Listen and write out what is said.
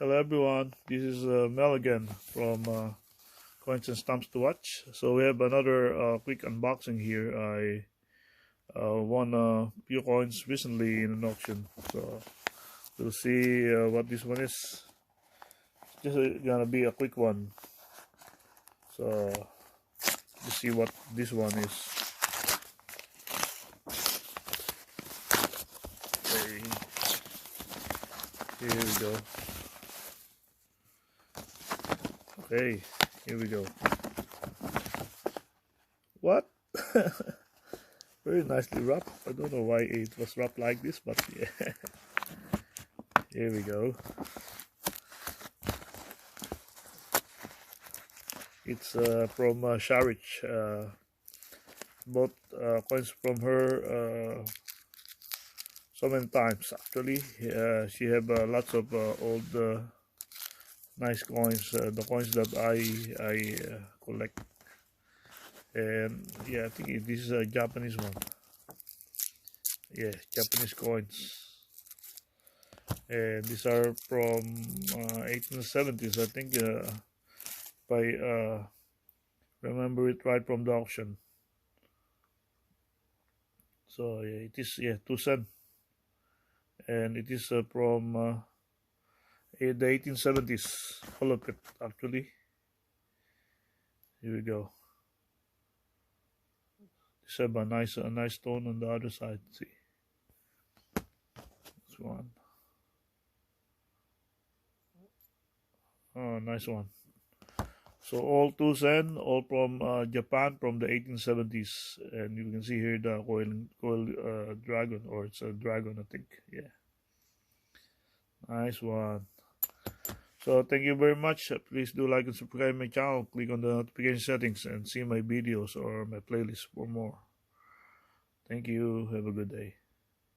Hello everyone, this is Mel again from Coins and Stamps to Watch. So we have another quick unboxing here. I won a few coins recently in an auction, so we'll see what this one is. Just gonna be a quick one, so let's see what this one is. Okay. Here we go. Okay, here we go. What? Very nicely wrapped. I don't know why it was wrapped like this, but yeah. Here we go. It's from Sharich. Bought coins from her so many times actually. She have lots of old nice coins, the coins that I collect. And yeah, I think this is a Japanese one. Yeah, Japanese coins. And these are from 1870's, I think, if I remember it right from the auction. So yeah, it is 2 cents, and it is from the 1870's, all of it actually. Here we go. This have a nice stone on the other side. See, this one. Oh, nice one. So all 2 cents, all from Japan, from the 1870's, and you can see here the coil dragon, or it's a dragon, I think. Yeah, nice one. So thank you very much. Please do like and subscribe my channel. Click on the notification settings and see my videos or my playlist for more. Thank you. Have a good day.